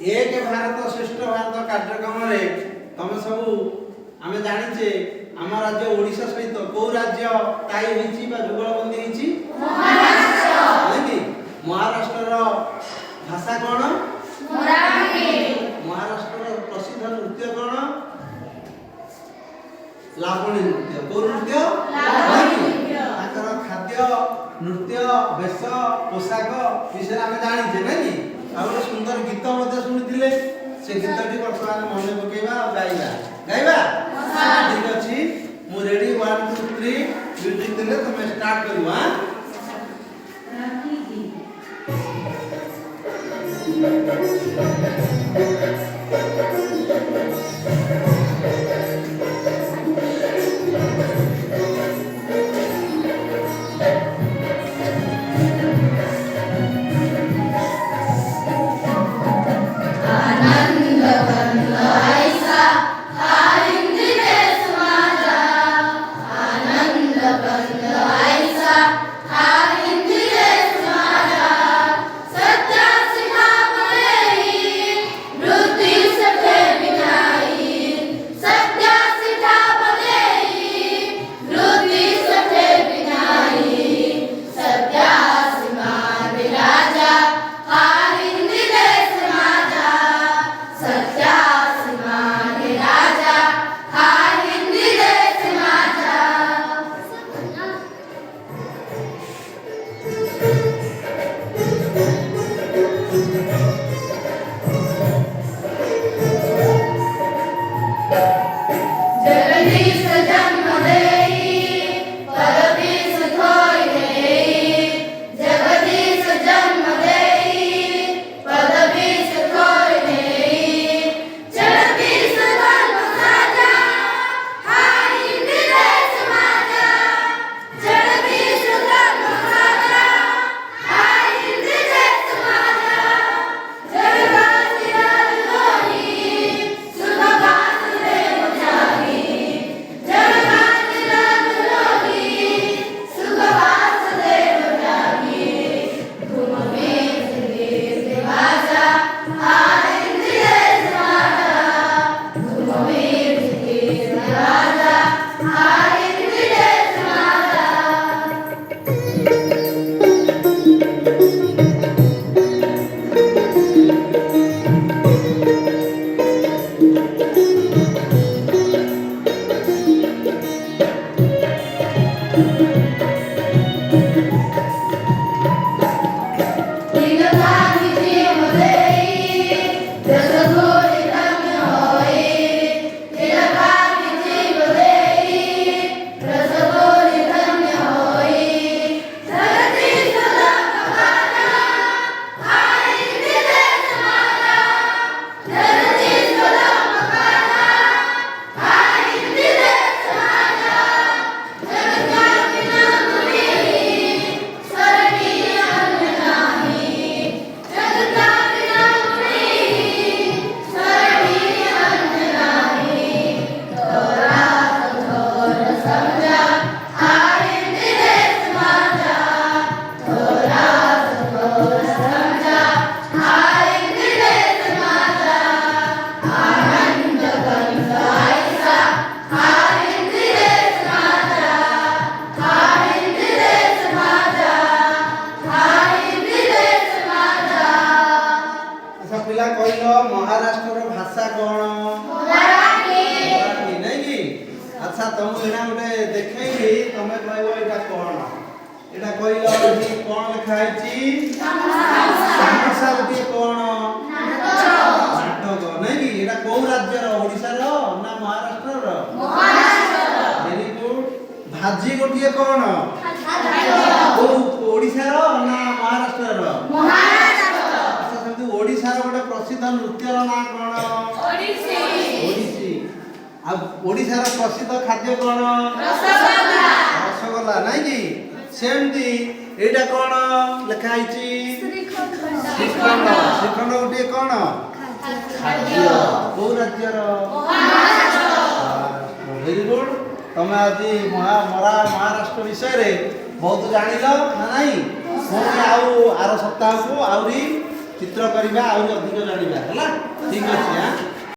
एक भारत श्रेष्ठ भारत कार्यक्रम रे तुम सब आम जाचे आम राज्य ओडिशा सहित कौ राज्य टाई होईची बा जुगलबंदी होईची महाराष्ट्र भाषा कौन महाराष्ट्र प्रसिद्ध नृत्य कौन लावणी नृत्य कौ नृत्य खाद्य नृत्य वेश पोशाक विषय आम जाचे ना कि सुंदर गीत शुणी से गीत बर्तमान मन पकेबा गाइबा गाइबा ठीक अच्छी मु रेडी 1 2 3 म्यूजिक देले तुम स्टार्ट करियो हां महाराष्ट्र भाषा कौन मराठी नहीं कि अच्छा तुम एना गोटे देखैबी तमे कहबो एटा कौन एटा कहलो जी कौन लिखा है भाषा गोटे कौन नाटक नहीं कि एटा को राज्य रो ओडिसा रो ना महाराष्ट्र रो वेरी गुड भाजी गोटे कौन को ओडिसा रो ना महाराष्ट्र रो ओडिशा रो गोटे प्रसिद्ध नृत्य रो ना कोन ओडिसी ओडिसी आ ओडिशा रो प्रसिद्ध खाद्य कोन रसगोल्ला रसगोल्ला नहीं कि सेमती एटा कोन लिखा आइची श्रीखंड श्रीखंड गोटे कोन खाद्य को राज्य रो महाराष्ट्र वेरी गुड तमे आज महाराष्ट्र विषय रे बहुत जानिलो ना नहीं पुणी आउ आर सप्ताह को आउरी ଚିତ୍ର କରିବା ଆହୁରି ଅଧିକ ଜାଣିବା ହେଲା ଠିକ ଅଛି।